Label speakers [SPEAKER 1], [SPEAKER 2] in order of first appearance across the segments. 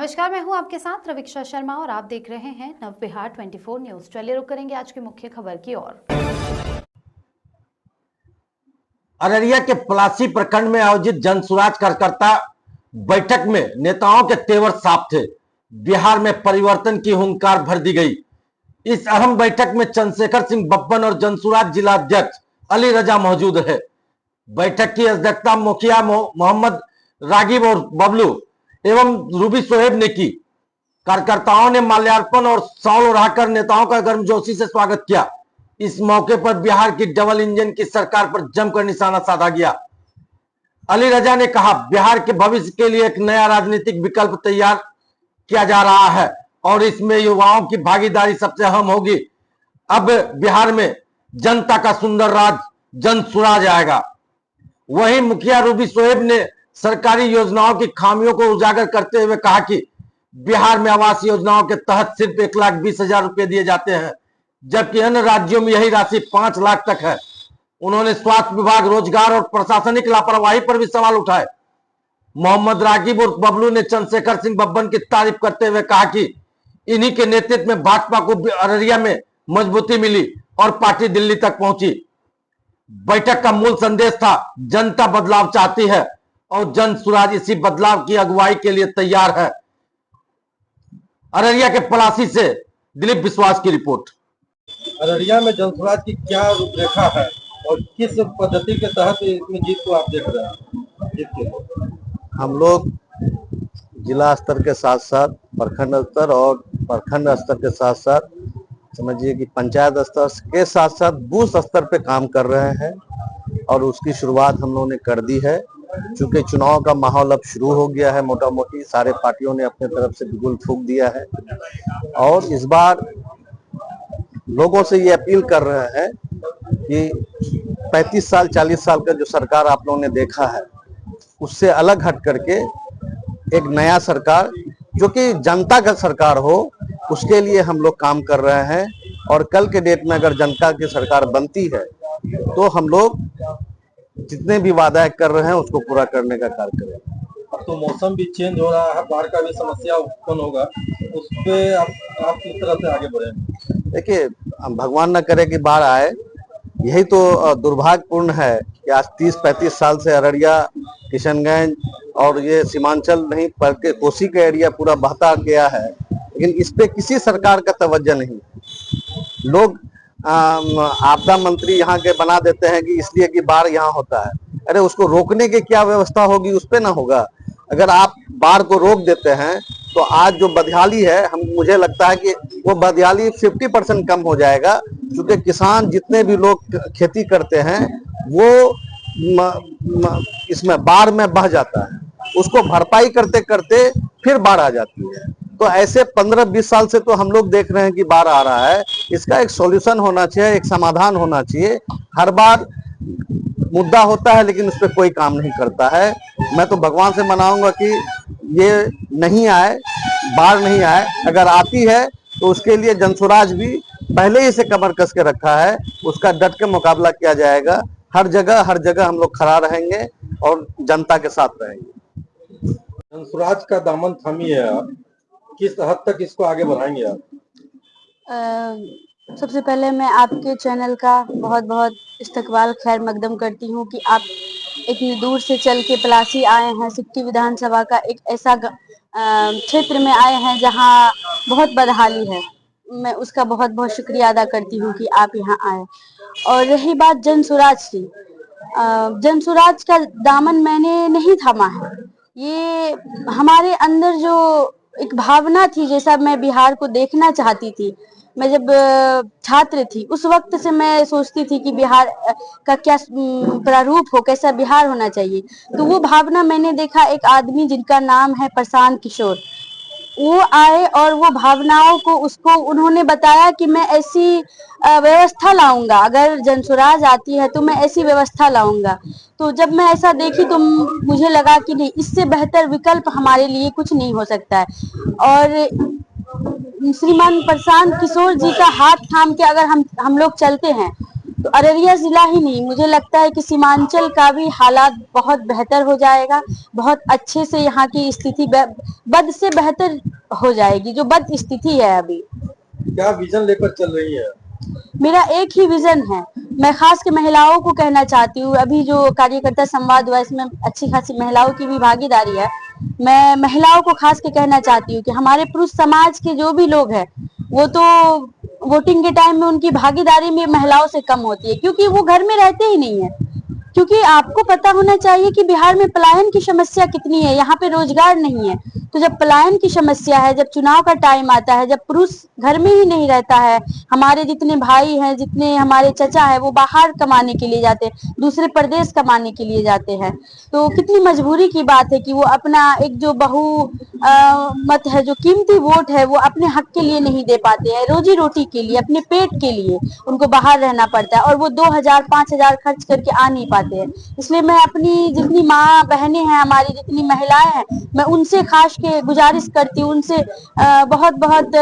[SPEAKER 1] नमस्कार, मैं हूं आपके साथ रविक्षा शर्मा और आप देख रहे हैं नव बिहार 24 न्यूज। चलिए रुक करेंगे आज की मुख्य खबर की ओर।
[SPEAKER 2] अररिया के पलासी प्रखंड में आयोजित जनसुराज कार्यकर्ता बैठक में नेताओं के तेवर साफ थे। बिहार में परिवर्तन की हुंकार भर दी गई। इस अहम बैठक में चंद्रशेखर सिंह बब्बन और जनसुराज जिला अध्यक्ष अली रजा मौजूद है। बैठक की अध्यक्षता मुखिया मोहम्मद रागिब और बबलू एवं रूबी सोहेब ने की। कार्यकर्ताओं ने माल्यार्पण और शॉल ओढ़ाकर नेताओं का गर्मजोशी से स्वागत किया। इस मौके पर बिहार की डबल इंजन की सरकार पर जमकर निशाना साधा गया। अली रजा ने कहा, बिहार के भविष्य के लिए एक नया राजनीतिक विकल्प तैयार किया जा रहा है और इसमें युवाओं की भागीदारी सबसे अहम होगी। अब बिहार में जनता का सुंदर राज जन सुराज आएगा। वहीं मुखिया रूबी सोहेब ने सरकारी योजनाओं की खामियों को उजागर करते हुए कहा कि बिहार में आवास योजनाओं के तहत सिर्फ 1,20,000 रुपए दिए जाते हैं, जबकि अन्य राज्यों में यही राशि 5 लाख तक है। उन्होंने स्वास्थ्य विभाग, रोजगार और प्रशासनिक लापरवाही पर भी सवाल उठाए। मोहम्मद रागिब और बबलू ने चंद्रशेखर सिंह बब्बन की तारीफ करते हुए कहा कि इन्हीं के नेतृत्व में भाजपा को अररिया में मजबूती मिली और पार्टी दिल्ली तक पहुंची। बैठक का मूल संदेश था, जनता बदलाव चाहती है और जन सुराज इसी बदलाव की अगुवाई के लिए तैयार है। अररिया के पलासी से दिलीप विश्वास की रिपोर्ट।
[SPEAKER 3] अररिया में जनसुराज की क्या रूपरेखा है और किस पद्धति के तहत इसमें जीत को आप देख रहे हैं? जीत के
[SPEAKER 4] हम लोग जिला स्तर के साथ साथ प्रखंड स्तर और प्रखंड स्तर के साथ साथ समझिए कि पंचायत स्तर के साथ साथ बूथ स्तर पे काम कर रहे हैं और उसकी शुरुआत हम लोगों ने कर दी है। चूंकि चुनाव का माहौल अब शुरू हो गया है, मोटा मोटी सारे पार्टियों ने अपने तरफ से बिगुल फूंक दिया है और इस बार लोगों से ये अपील कर रहे हैं कि 35 साल 40 साल का जो सरकार आप लोगों ने देखा है उससे अलग हट करके एक नया सरकार जो कि जनता का सरकार हो, उसके लिए हम लोग काम कर रहे हैं। और कल के डेट में अगर जनता की सरकार बनती है तो हम लोग जितने भी वादा कर रहे हैं उसको पूरा करने का कार्य करें।
[SPEAKER 3] अब तो मौसम भी चेंज हो रहा है, बाढ़ का भी समस्या उत्पन्न होगा, उस पे आप किस तरह से आगे बढ़े?
[SPEAKER 4] देखिए, भगवान न करे कि बाढ़ आए, यही तो दुर्भाग्यपूर्ण है कि आज 30-35 साल से अररिया, किशनगंज और ये सीमांचल नहीं बल्कि कोसी का एरिया पूरा बहता गया है, लेकिन इस पे किसी सरकार का तवज्जो नहीं। लोग आपदा मंत्री यहाँ के बना देते हैं कि इसलिए कि बाढ़ यहाँ होता है। अरे उसको रोकने की क्या व्यवस्था होगी, उस पे ना होगा। अगर आप बाढ़ को रोक देते हैं तो आज जो बदहाली है, मुझे लगता है कि वो बदहाली 50% कम हो जाएगा, क्योंकि किसान जितने भी लोग खेती करते हैं वो इसमें बाढ़ में बह जाता है, उसको भरपाई करते करते फिर बाढ़ आ जाती है। तो ऐसे 15-20 साल से तो हम लोग देख रहे हैं कि बाढ़ आ रहा है। इसका एक सॉल्यूशन होना चाहिए, एक समाधान होना चाहिए। हर बार मुद्दा होता है लेकिन उस पर कोई काम नहीं करता है। मैं तो भगवान से मनाऊंगा कि ये नहीं आए, बाढ़ नहीं आए। अगर आती है तो उसके लिए जनसुराज भी पहले ही से कमर कस के रखा है, उसका डट के मुकाबला किया जाएगा। हर जगह हम लोग खड़ा रहेंगे और जनता के साथ रहेंगे।
[SPEAKER 3] जनसुराज का दामन थामिए आप, किस हद तक इसको आगे बढ़ाएंगे आप?
[SPEAKER 5] सबसे पहले मैं आपके चैनल का बहुत बहुत इस्तकबाल खैर मकदम करती हूँ कि आप इतनी दूर से चल के पलासी आए हैं। सिक्टी विधानसभा का एक ऐसा क्षेत्र में आए हैं जहाँ बहुत बदहाली है। मैं उसका बहुत बहुत शुक्रिया अदा करती हूँ कि आप यहाँ आए। और रही बात जनसुराज की, जनसुराज का दामन मैंने नहीं थामा है। ये हमारे अंदर जो एक भावना थी, जैसा मैं बिहार को देखना चाहती थी, मैं जब छात्र थी उस वक्त से मैं सोचती थी कि बिहार का क्या प्रारूप हो, कैसा बिहार होना चाहिए। तो वो भावना मैंने देखा, एक आदमी जिनका नाम है प्रशांत किशोर, वो आए और वो भावनाओं को उसको उन्होंने बताया कि मैं ऐसी व्यवस्था लाऊंगा, अगर जनसुराज आती है तो मैं ऐसी व्यवस्था लाऊंगा। तो जब मैं ऐसा देखी तो मुझे लगा कि नहीं, इससे बेहतर विकल्प हमारे लिए कुछ नहीं हो सकता है। और श्रीमान प्रशांत किशोर जी का हाथ थाम के अगर हम लोग चलते हैं तो अररिया जिला ही नहीं, मुझे लगता है कि सीमांचल का भी हालात बहुत बेहतर हो जाएगा। बहुत अच्छे से यहाँ की स्थिति बद से बेहतर हो जाएगी, जो बद स्थिति है अभी।
[SPEAKER 3] क्या विजन लेकर चल रही है?
[SPEAKER 5] मेरा एक ही विजन है। मैं खास के महिलाओं को कहना चाहती हूँ, अभी जो कार्यकर्ता संवाद हुआ इसमें अच्छी खासी महिलाओं की भी भागीदारी है। मैं महिलाओं को खास के कहना चाहती हूँ कि हमारे पुरुष समाज के जो भी लोग हैं वो तो वोटिंग के टाइम में उनकी भागीदारी में महिलाओं से कम होती है, क्योंकि वो घर में रहते ही नहीं है। क्योंकि आपको पता होना चाहिए कि बिहार में पलायन की समस्या कितनी है, यहाँ पे रोजगार नहीं है। तो जब पलायन की समस्या है, जब चुनाव का टाइम आता है, जब पुरुष घर में ही नहीं रहता है, हमारे जितने भाई हैं, जितने हमारे चचा है, वो बाहर कमाने के लिए जाते हैं, दूसरे प्रदेश कमाने के लिए जाते हैं, तो कितनी मजबूरी की बात है कि वो अपना एक जो मत है, जो कीमती वोट है, वो अपने हक के लिए नहीं दे पाते हैं। रोजी रोटी के लिए, अपने पेट के लिए उनको बाहर रहना पड़ता है, और वो 2000-5000 खर्च करके आ नहीं पाते हैं। इसलिए मैं अपनी जितनी माँ बहनें हैं, हमारी जितनी महिलाएं हैं, मैं उनसे खास के गुजारिश करती हूँ, उनसे बहुत बहुत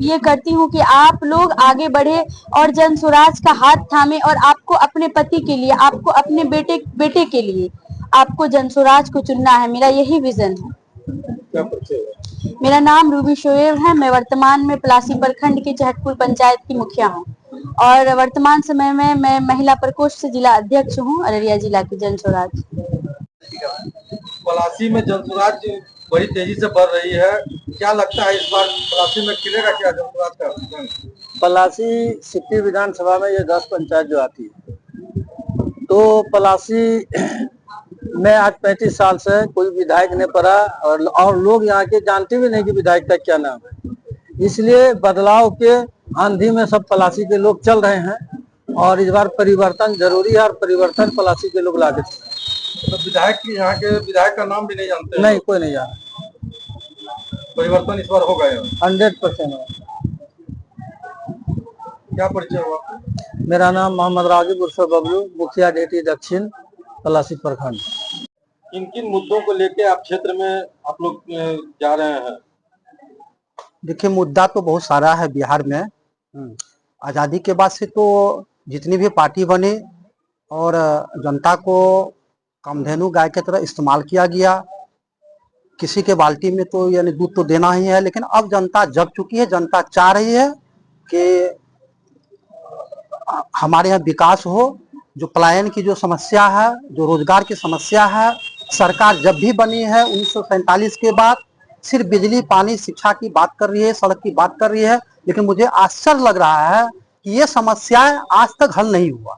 [SPEAKER 5] ये करती हूँ कि आप लोग आगे बढ़े और जन स्वराज का हाथ थामे, और आपको अपने पति के लिए, आपको अपने बेटे के लिए आपको जन स्वराज को चुनना है। मेरा यही विजन है।
[SPEAKER 3] क्या परिचय है?
[SPEAKER 5] मेरा नाम रूबी शोएब है। मैं वर्तमान में पलासी प्रखंड की चहटपुर पंचायत की मुखिया हूँ, और वर्तमान समय में मैं महिला प्रकोष्ठ से जिला अध्यक्ष हूँ, अररिया जिला की जन स्वराज।
[SPEAKER 3] पलासी में जन स्वराज बड़ी तेजी से बढ़ रही है, क्या लगता है इस बार पलासी में खिलेगा क्या जन स्वराज का?
[SPEAKER 4] पलासी सिटी विधानसभा में ये 10 पंचायत जो आती है, तो पलासी में आज 35 साल से कोई विधायक नहीं पड़ा, और लोग यहाँ के जानते भी नहीं कि विधायक का क्या नाम है। इसलिए बदलाव के आंधी में सब पलासी के लोग चल रहे हैं, और इस बार परिवर्तन जरूरी है, और परिवर्तन पलासी के लोग लाके
[SPEAKER 3] तो विधायक यहाँ के विधायक का नाम भी नहीं जानते?
[SPEAKER 4] नहीं, कोई नहीं जाना।
[SPEAKER 3] परिवर्तन इस बार होगा
[SPEAKER 4] 100% होगा।
[SPEAKER 3] क्या परिचय हुआ?
[SPEAKER 4] मेरा नाम मोहम्मद राजीव उर्फ बबलू, मुखिया डेटी दक्षिण पलासी प्रखंड।
[SPEAKER 3] किन किन मुद्दों को लेके आप क्षेत्र में आप लोग जा रहे हैं?
[SPEAKER 6] देखिए, मुद्दा तो बहुत सारा है बिहार में। आज़ादी के बाद से तो जितनी भी पार्टी बनी और जनता को कामधेनु गाय की तरह इस्तेमाल किया गया। किसी के बाल्टी में तो यानी दूध तो देना ही है, लेकिन अब जनता जग चुकी है। जनता चाह रही है कि हमारे यहाँ विकास हो। जो पलायन की जो समस्या है, जो रोजगार की समस्या है, सरकार जब भी बनी है 1947 के बाद सिर्फ बिजली, पानी, शिक्षा की बात कर रही है, सड़क की बात कर रही है, लेकिन मुझे आश्चर्य लग रहा है कि ये समस्याएं आज तक हल नहीं हुआ।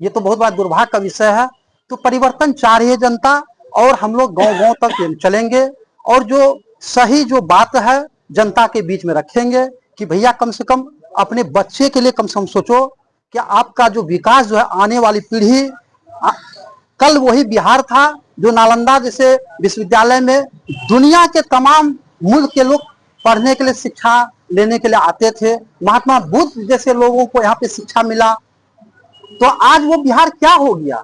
[SPEAKER 6] ये तो बहुत बड़ा दुर्भाग्य का विषय है। तो परिवर्तन चाह रही है जनता, और हम लोग गांव-गांव तक चलेंगे, और जो सही जो बात है जनता के बीच में रखेंगे कि भैया कम से कम अपने बच्चे के लिए कम से कम सोचो कि आपका जो विकास जो है, आने वाली पीढ़ी, कल वही बिहार था जो नालंदा जैसे विश्वविद्यालय में दुनिया के तमाम मुल्क के लोग पढ़ने के लिए, शिक्षा लेने के लिए आते थे। महात्मा बुद्ध जैसे लोगों को यहाँ पे शिक्षा मिला। तो आज वो बिहार क्या हो गया?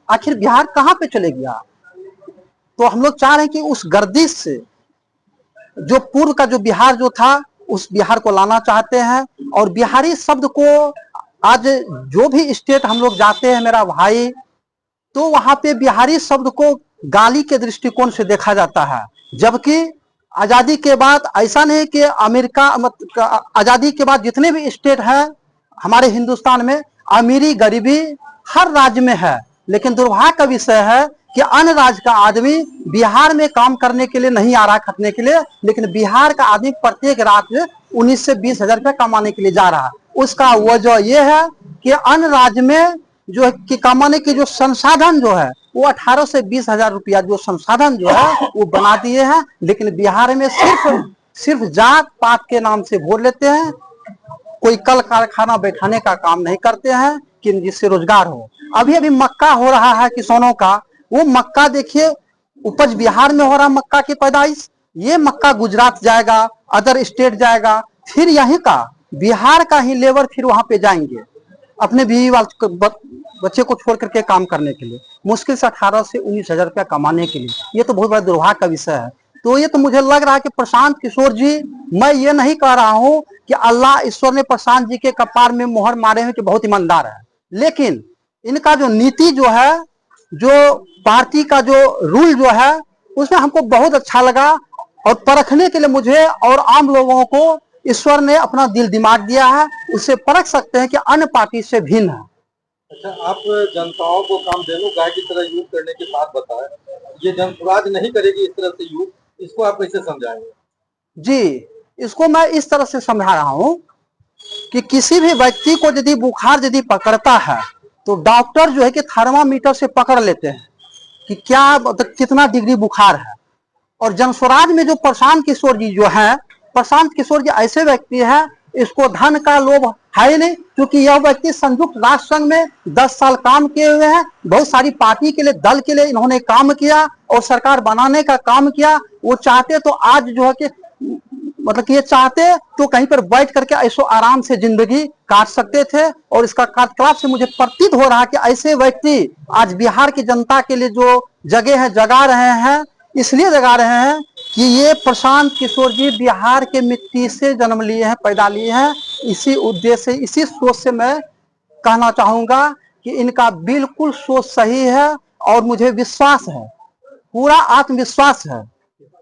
[SPEAKER 6] आखिर बिहार कहाँ पे चले गया? तो हम लोग चाह रहे हैं कि उस गर्दिश से जो पूर्व का जो बिहार जो था, उस बिहार को लाना चाहते हैं। और बिहारी शब्द को आज जो भी स्टेट हम लोग जाते हैं मेरा भाई, तो वहां पे बिहारी शब्द को गाली के दृष्टिकोण से देखा जाता है। जबकि आजादी के बाद ऐसा नहीं कि अमेरिका, आजादी के बाद जितने भी स्टेट है हमारे हिंदुस्तान में, अमीरी गरीबी हर राज्य में है, लेकिन दुर्भाग्य का विषय है कि अन्य राज्य का आदमी बिहार में काम करने के लिए नहीं आ रहा खटने के लिए, लेकिन बिहार का आदमी प्रत्येक रात 19 से 20 हजार रुपया कमाने के लिए जा रहा है। उसका वजह यह है कि अन्य राज्य में जो है कि कमाने के जो संसाधन जो है वो 18 से 20 हजार रुपया जो संसाधन जो है वो बना दिए हैं, लेकिन बिहार में सिर्फ जात पात के नाम से वोट लेते हैं। कोई कल कारखाना बैठाने का काम नहीं करते हैं कि जिससे रोजगार हो। अभी अभी मक्का हो रहा है किसानों का, वो मक्का देखिए उपज बिहार में हो रहा, मक्का की पैदाइश, ये मक्का गुजरात जाएगा, अदर स्टेट जाएगा, फिर यहीं का बिहार का ही लेबर फिर वहां पे जाएंगे अपने बीवी वाले बच्चे को छोड़ करके काम करने के लिए, मुश्किल से 18 से 19 हजार रुपया कमाने के लिए। ये तो बहुत बड़ा दुर्भाग्य का विषय है। तो ये तो मुझे लग रहा है कि प्रशांत किशोर जी, मैं ये नहीं कह रहा हूँ कि अल्लाह ईश्वर ने प्रशांत जी के कपार में मोहर मारे हैं कि बहुत ईमानदार है, लेकिन इनका जो नीति जो है, जो पार्टी का जो रूल जो है, उसमें हमको बहुत अच्छा लगा और परखने के लिए मुझे और आम लोगों को ईश्वर ने अपना दिल दिमाग दिया है, उससे परख सकते हैं कि अन्य पार्टी से भिन्न है।
[SPEAKER 3] अच्छा, आप जनताओं को कामधेनु गाय की तरह यूज करने की बात बताएं, ये जनसुराज नहीं करेगी इस तरह से यूज, इसको आप कैसे समझाएंगे?
[SPEAKER 6] जी, इसको मैं इस तरह से समझा रहा हूं कि किसी भी व्यक्ति को यदि बुखार यदि पकड़ता है तो डॉक्टर जो है कि थर्मामीटर से पकड़ लेते हैं कि क्या मतलब कितना डिग्री बुखार है। और जनस्वराज में जो प्रशांत किशोर जी जो है, प्रशांत किशोर जी ऐसे व्यक्ति है, इसको धन का लोभ है नहीं, क्योंकि यह व्यक्ति संयुक्त राष्ट्र संघ में 10 साल काम किए हुए हैं, बहुत सारी पार्टी के लिए, दल के लिए इन्होंने काम किया और सरकार बनाने का काम किया। वो चाहते तो आज जो है कि मतलब कि ये चाहते तो कहीं पर बैठ करके ऐसो आराम से जिंदगी काट सकते थे, और इसका कार्यकलाप से मुझे प्रतीत हो रहा है कि ऐसे व्यक्ति आज बिहार की जनता के लिए जो जगह है जगा रहे हैं, इसलिए जगा रहे हैं कि ये प्रशांत किशोर जी बिहार के मिट्टी से जन्म लिए हैं, पैदा लिए हैं। इसी उद्देश्य से, इसी सोच से मैं कहना चाहूंगा कि इनका बिल्कुल सोच सही है और मुझे विश्वास है, पूरा आत्मविश्वास है।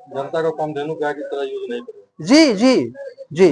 [SPEAKER 3] जनता को कामधेनु गाय की तरह यूज नहीं करें।
[SPEAKER 6] जी जी जी।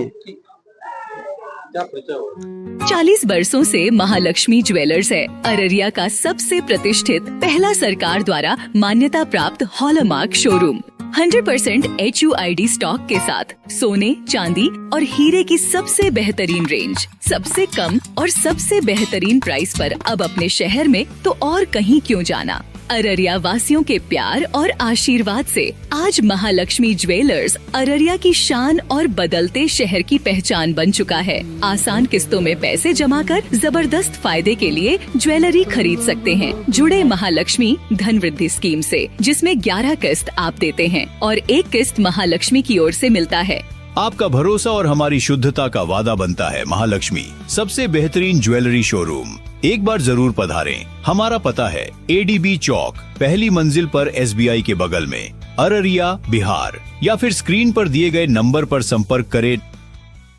[SPEAKER 3] क्या परिचय हो?
[SPEAKER 7] 40 वर्षों से महालक्ष्मी ज्वेलर्स है अररिया का सबसे प्रतिष्ठित, पहला सरकार द्वारा मान्यता प्राप्त हॉलमार्क शोरूम। 100% HUID स्टॉक के साथ सोने, चांदी और हीरे की सबसे बेहतरीन रेंज, सबसे कम और सबसे बेहतरीन प्राइस पर अब अपने शहर में तो और कहीं क्यों जाना। अररिया वासियों के प्यार और आशीर्वाद से आज महालक्ष्मी ज्वेलर्स अररिया की शान और बदलते शहर की पहचान बन चुका है। आसान किस्तों में पैसे जमा कर जबरदस्त फायदे के लिए ज्वेलरी खरीद सकते हैं। जुड़े महालक्ष्मी धन वृद्धि स्कीम से, जिसमें 11 किस्त आप देते हैं और 1 किस्त महालक्ष्मी की ओर से मिलता है।
[SPEAKER 8] आपका भरोसा और हमारी शुद्धता का वादा बनता है महालक्ष्मी, सबसे बेहतरीन ज्वेलरी शोरूम। एक बार जरूर पधारें। हमारा पता है ADB चौक, पहली मंजिल पर SBI के बगल में, अररिया, बिहार। या फिर स्क्रीन पर दिए गए नंबर पर संपर्क करें।